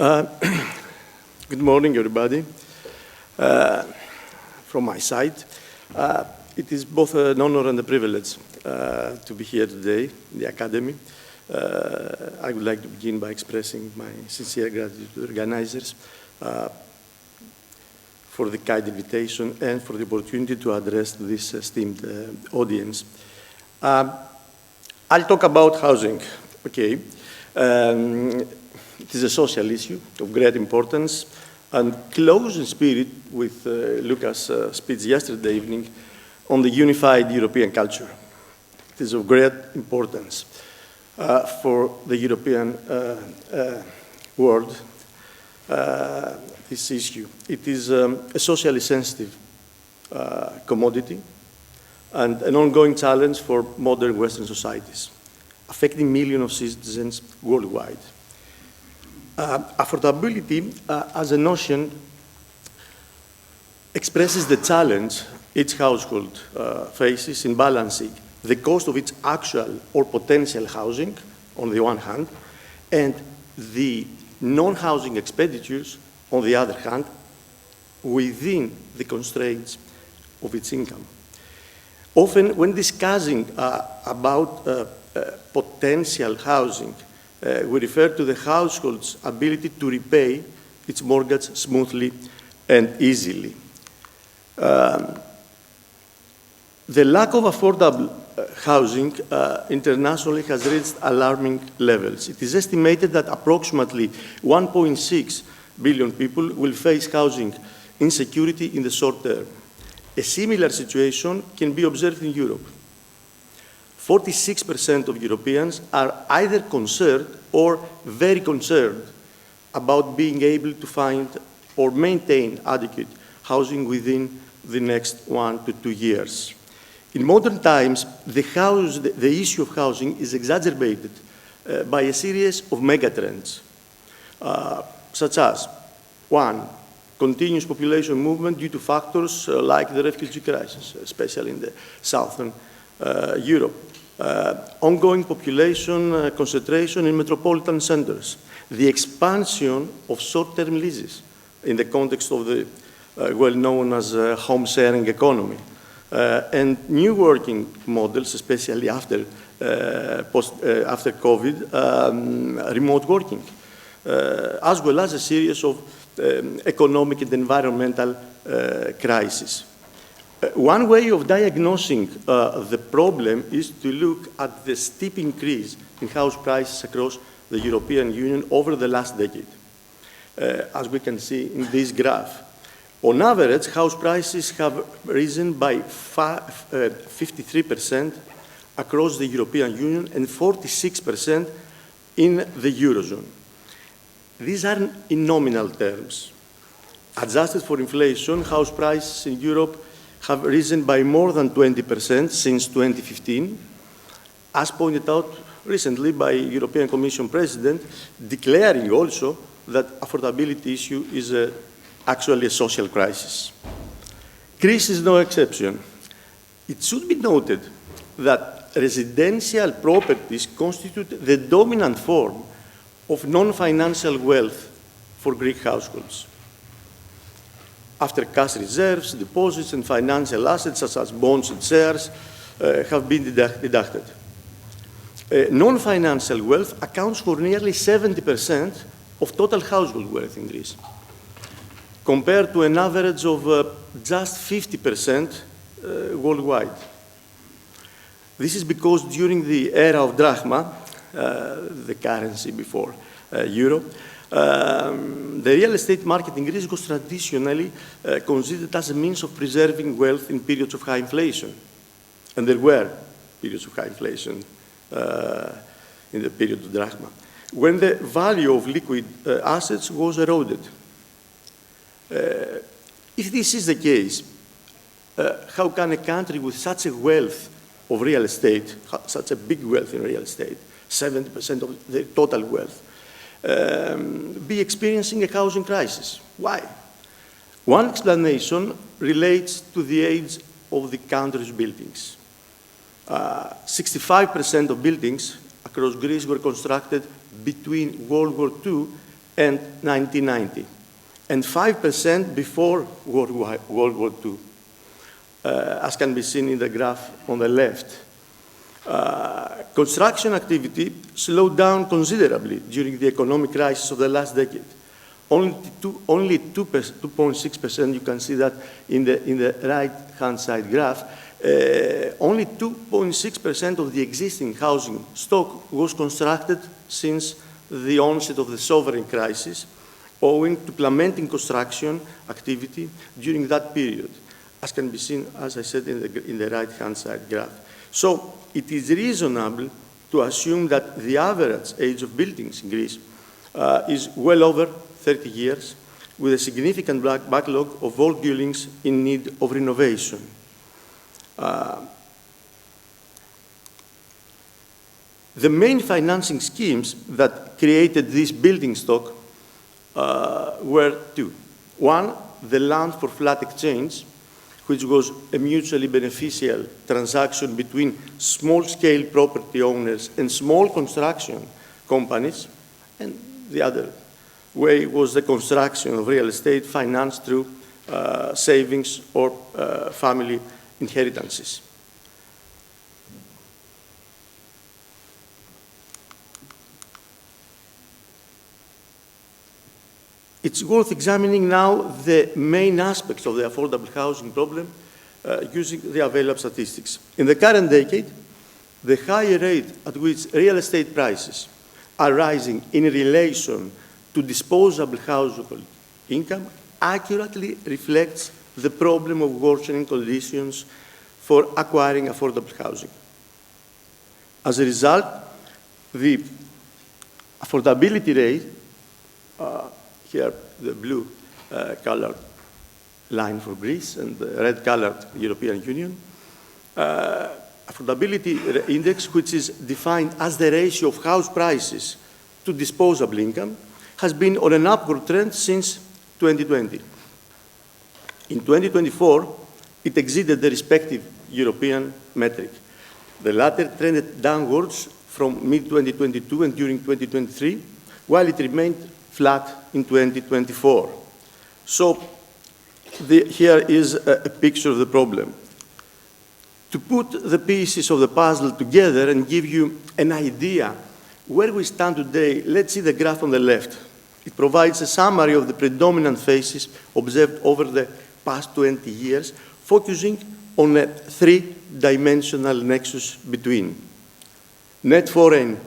Uh, Good morning, everybody. From my side, it is both an honor and a privilege to be here today in the Academy. I would like to begin by expressing my sincere gratitude to the organizers for the kind invitation and for the opportunity to address this esteemed audience. I'll talk about housing, okay? It is a social issue of great importance and close in spirit with Luca's speech yesterday evening on the unified European culture. It is of great importance for the European world, this issue. It is a socially sensitive commodity and an ongoing challenge for modern Western societies, affecting millions of citizens worldwide. Affordability as a notion expresses the challenge each household faces in balancing the cost of its actual or potential housing on the one hand, and the non-housing expenditures on the other hand, within the constraints of its income. Often when discussing about potential housing, we refer to the household's ability to repay its mortgage smoothly and easily. The lack of affordable housing internationally has reached alarming levels. It is estimated that approximately 1.6 billion people will face housing insecurity in the short term. A similar situation can be observed in Europe. 46% of Europeans are either concerned or very concerned about being able to find or maintain adequate housing within the next 1 to 2 years. In modern times, the issue of housing is exacerbated by a series of megatrends, such as, one, continuous population movement due to factors like the refugee crisis, especially in the southern Europe. Ongoing population concentration in metropolitan centers, the expansion of short-term leases in the context of the well-known as home-sharing economy, and new working models, especially after COVID, remote working, as well as a series of economic and environmental crises. One way of diagnosing the problem is to look at the steep increase in house prices across the European Union over the last decade. As we can see in this graph, on average, house prices have risen by 53% across the European Union and 46% in the Eurozone. These are in nominal terms. Adjusted for inflation, house prices in Europe have risen by more than 20% since 2015, as pointed out recently by European Commission President, declaring also that affordability issue is actually a social crisis. Greece is no exception. It should be noted that residential properties constitute the dominant form of non-financial wealth for Greek households, after cash reserves, deposits, and financial assets such as bonds and shares have been deducted. Non-financial wealth accounts for nearly 70% of total household wealth in Greece, compared to an average of just 50% worldwide. This is because during the era of drachma, the currency before euro, the real estate market in Greece was traditionally considered as a means of preserving wealth in periods of high inflation. And there were periods of high inflation in the period of drachma, when the value of liquid assets was eroded. If this is the case, how can a country with such a wealth of real estate, such a big wealth in real estate, 70% of the total wealth, be experiencing a housing crisis? Why? One explanation relates to the age of the country's buildings. 65% of buildings across Greece were constructed between World War II and 1990, and 5% before World War II, as can be seen in the graph on the left. Construction activity slowed down considerably during the economic crisis of the last decade. Only 2.6%, you can see that in the right-hand side graph, only 2.6% of the existing housing stock was constructed since the onset of the sovereign crisis, owing to plummeting construction activity during that period, as can be seen, as I said, in the right-hand side graph. So it is reasonable to assume that the average age of buildings in Greece is well over 30 years, with a significant backlog of old buildings in need of renovation. The main financing schemes that created this building stock were two. One, the land for flat exchange, which was a mutually beneficial transaction between small-scale property owners and small construction companies, and the other way was the construction of real estate financed through savings or family inheritances. It's worth examining now the main aspects of the affordable housing problem using the available statistics. In the current decade, the higher rate at which real estate prices are rising in relation to disposable household income accurately reflects the problem of worsening conditions for acquiring affordable housing. As a result, the affordability rate, here the blue colored line for Greece and the red colored European Union, affordability index, which is defined as the ratio of house prices to disposable income, has been on an upward trend since 2020. In 2024, it exceeded the respective European metric. The latter trended downwards from mid-2022 and during 2023, while it remained flat in 2024. So here is a picture of the problem. To put the pieces of the puzzle together and give you an idea where we stand today, let's see the graph on the left. It provides a summary of the predominant phases observed over the past 20 years, focusing on a three-dimensional nexus between net foreign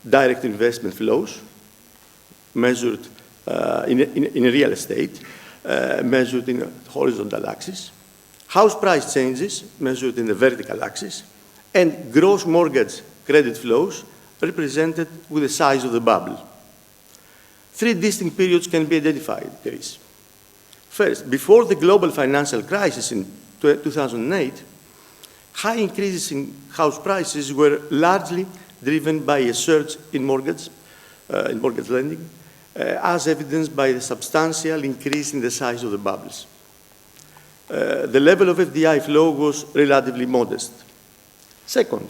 direct investment flows, measured in real estate, measured in a horizontal axis, house price changes, measured in the vertical axis, and gross mortgage credit flows, represented with the size of the bubble. Three distinct periods can be identified in Greece. First, before the global financial crisis in 2008, high increases in house prices were largely driven by a surge in mortgage lending, as evidenced by the substantial increase in the size of the bubbles. The level of FDI flow was relatively modest. Second,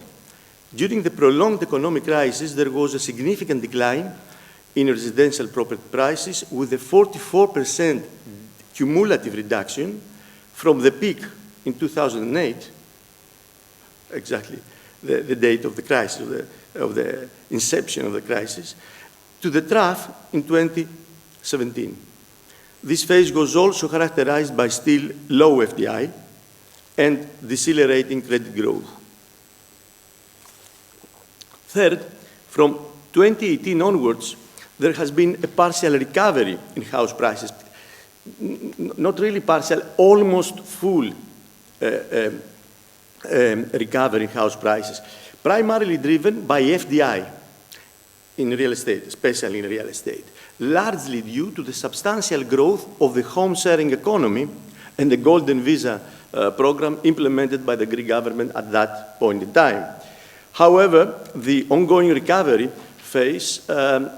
during the prolonged economic crisis, there was a significant decline in residential property prices, with a 44% cumulative reduction from the peak in 2008, exactly the date of the crisis, of the inception of the crisis, to the trough in 2017. This phase was also characterized by still low FDI and decelerating credit growth. Third, from 2018 onwards, there has been a partial recovery in house prices. Not really partial, almost full recovery in house prices, primarily driven by FDI in real estate, especially in real estate, largely due to the substantial growth of the home-sharing economy and the Golden Visa program implemented by the Greek government at that point in time. However, the ongoing recovery phase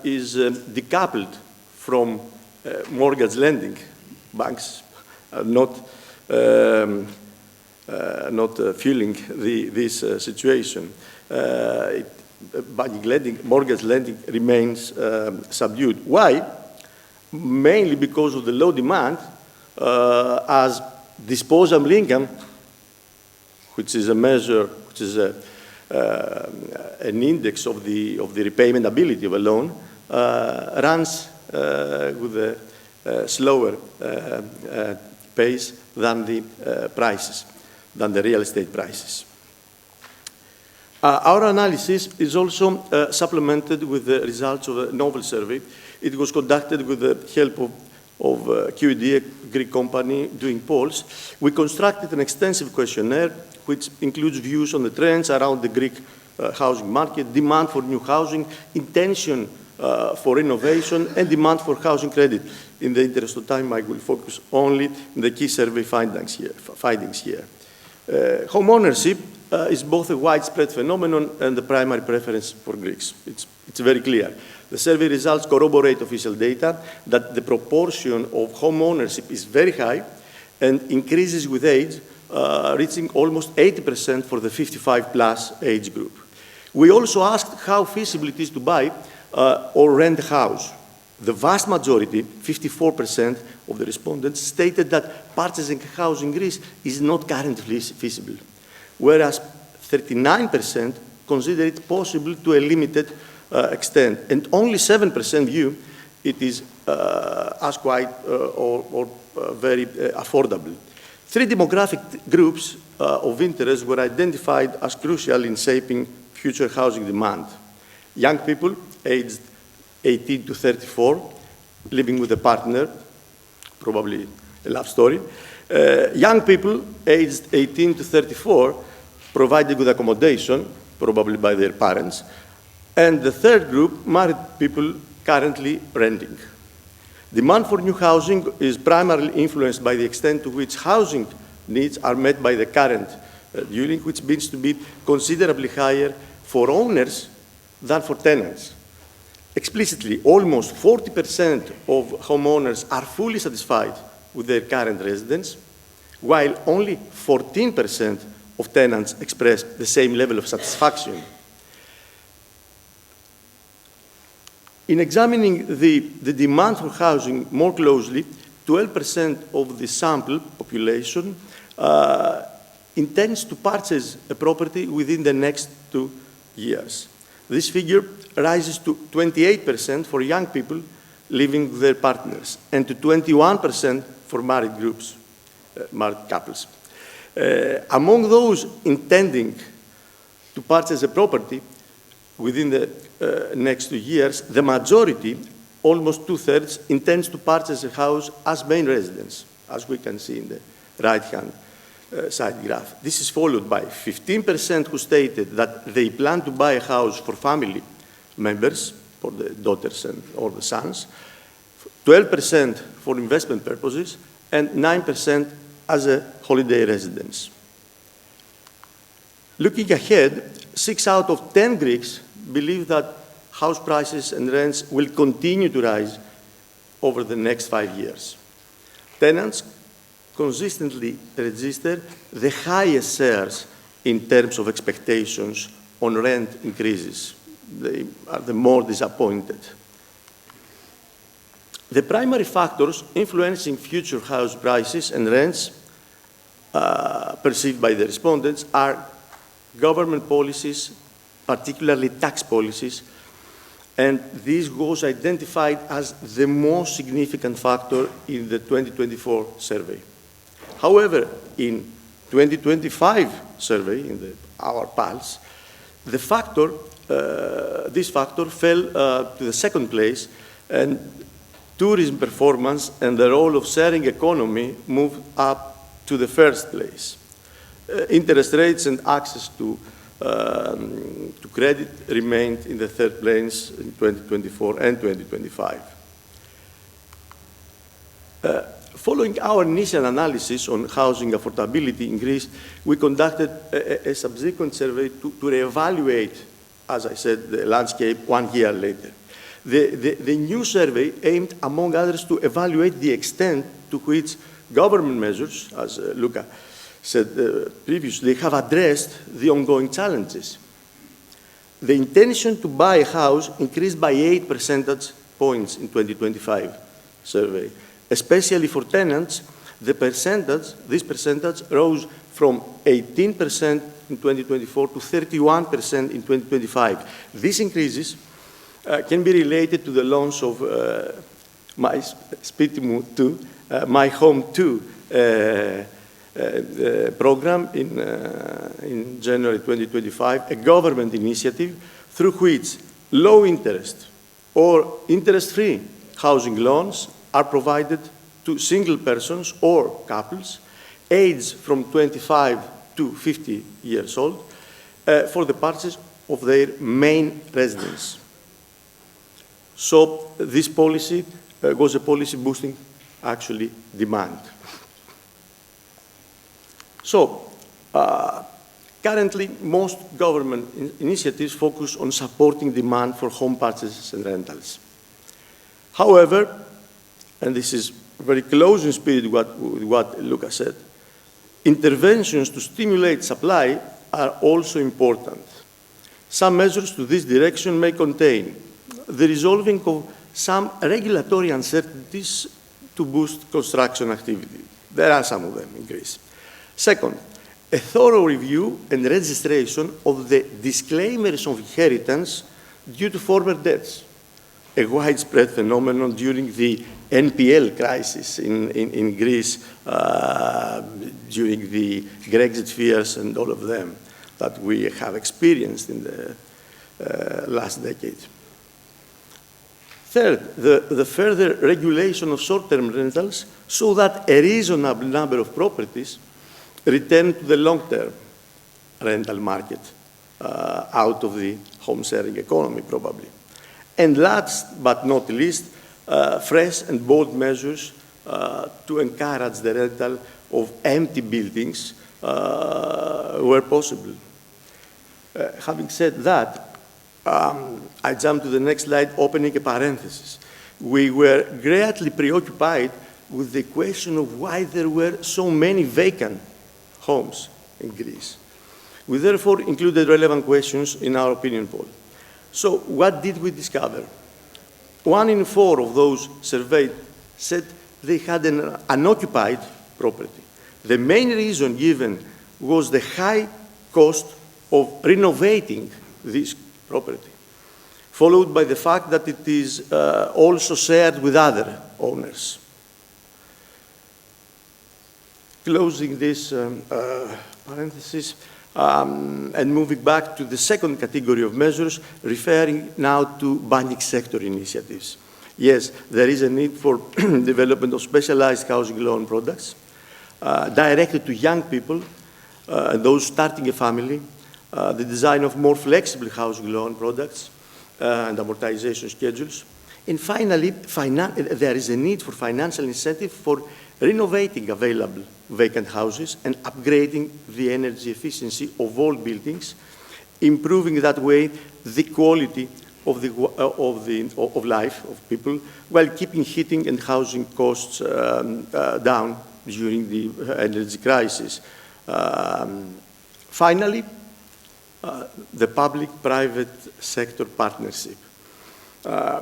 is decoupled from mortgage lending. Banks are not fueling this situation. Mortgage lending remains subdued. Why? mainly because of the low demand, as disposable income, which is a measure, which is an index of the repayment ability of a loan, runs with a slower pace than the prices, than the real estate prices. Our analysis is also supplemented with the results of a novel survey. It was conducted with the help of QED, a Greek company doing polls. We constructed an extensive questionnaire which includes views on the trends around the Greek housing market, demand for new housing, intention for innovation, and demand for housing credit. In the interest of time, I will focus only on the key survey findings here. Home ownership is both a widespread phenomenon and the primary preference for Greeks. It's very clear. The survey results corroborate official data that the proportion of home ownership is very high and increases with age, reaching almost 80% for the 55+ age group. We also asked how feasible it is to buy or rent a house. The vast majority, 54% of the respondents, stated that purchasing a house in Greece is not currently feasible, whereas 39% consider it possible to a limited extent, and only 7% view it is as quite or very affordable. Three demographic groups of interest were identified as crucial in shaping future housing demand. Young people aged 18 to 34, living with a partner, probably a love story. Young people aged 18 to 34, provided with accommodation, probably by their parents. And the third group, married people currently renting. Demand for new housing is primarily influenced by the extent to which housing needs are met by the current dwelling, which means to be considerably higher for owners than for tenants. Explicitly, almost 40% of homeowners are fully satisfied with their current residence, while only 14% of tenants express the same level of satisfaction. In examining the demand for housing more closely, 12% of the sample population intends to purchase a property within the next 2 years. This figure rises to 28% for young people living with their partners, and to 21% for married groups, married couples. Among those intending to purchase a property within the next 2 years, the majority, almost 2/3, intends to purchase a house as main residence, as we can see in the right-hand side graph. This is followed by 15% who stated that they plan to buy a house for family members, for the daughters or the sons, 12% for investment purposes, and 9% as a holiday residence. Looking ahead, 6 out of 10 Greeks believe that house prices and rents will continue to rise over the next 5 years. Tenants consistently register the highest shares in terms of expectations on rent increases. They are the more disappointed. The primary factors influencing future house prices and rents perceived by the respondents are government policies, particularly tax policies, and this was identified as the most significant factor in the 2024 survey. However, in 2025 survey, in our pulse, this factor fell to the second place, and tourism performance and the role of sharing economy moved up to the first place. Interest rates and access to credit remained in the third place in 2024 and 2025. Following our initial analysis on housing affordability in Greece, we conducted a subsequent survey to reevaluate, as I said, the landscape 1 year later. The new survey aimed, among others, to evaluate the extent to which government measures, as Luca said previously, have addressed the ongoing challenges. The intention to buy a house increased by 8 percentage points in 2025, survey. Especially for tenants, this percentage rose from 18% in 2024 to 31% in 2025. These increases can be related to the launch of My Spitimu 2, My Home 2 program in January 2025, a government initiative through which low interest or interest-free housing loans are provided to single persons or couples aged from 25 to 50 years old for the purchase of their main residence. So this policy was a policy boosting actually demand. So currently most government initiatives focus on supporting demand for home purchases and rentals. However, and this is very close in spirit with what Luca said, interventions to stimulate supply are also important. Some measures to this direction may contain the resolving of some regulatory uncertainties to boost construction activity. There are some of them in Greece. Second, a thorough review and registration of the disclaimers of inheritance due to former debts, a widespread phenomenon during the NPL crisis in Greece, during the Brexit fears and all of them that we have experienced in the last decade. Third, the further regulation of short-term rentals so that a reasonable number of properties return to the long-term rental market out of the home-sharing economy, probably. And last but not least, fresh and bold measures to encourage the rental of empty buildings where possible. Having said that, I jump to the next slide, opening a parenthesis. We were greatly preoccupied with the question of why there were so many vacant homes in Greece. We therefore included relevant questions in our opinion poll. So what did we discover? 1 in 4 of those surveyed said they had an unoccupied property. The main reason given was the high cost of renovating this property, followed by the fact that it is also shared with other owners. Closing this parenthesis and moving back to the second category of measures, referring now to banking sector initiatives. Yes, there is a need for development of specialized housing loan products directed to young people, those starting a family, the design of more flexible housing loan products and amortization schedules. And finally, there is a need for financial incentive for renovating available vacant houses and upgrading the energy efficiency of all buildings, improving that way the quality of life of people while keeping heating and housing costs down during the energy crisis. Finally, the public-private sector partnership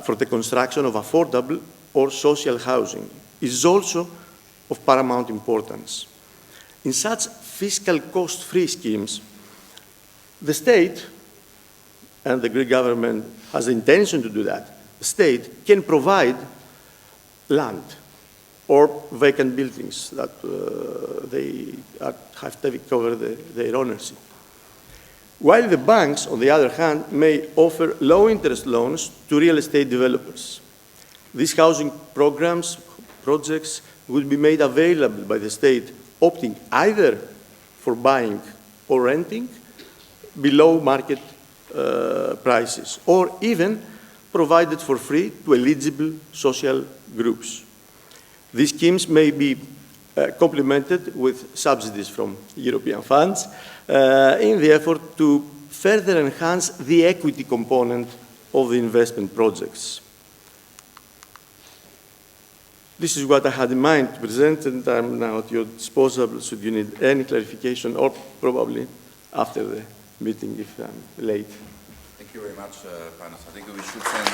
for the construction of affordable or social housing is also of paramount importance. In such fiscal cost-free schemes, the state, and the Greek government has the intention to do that, the state can provide land or vacant buildings that they have to cover their ownership. While the banks, on the other hand, may offer low-interest loans to real estate developers. These housing projects would be made available by the state, opting either for buying or renting below market prices, or even provided for free to eligible social groups. These schemes may be complemented with subsidies from European funds in the effort to further enhance the equity component of the investment projects. This is what I had in mind to present, and I'm now at your disposal should you need any clarification, or probably after the meeting if I'm late. Thank you very much, Panos. I think we should send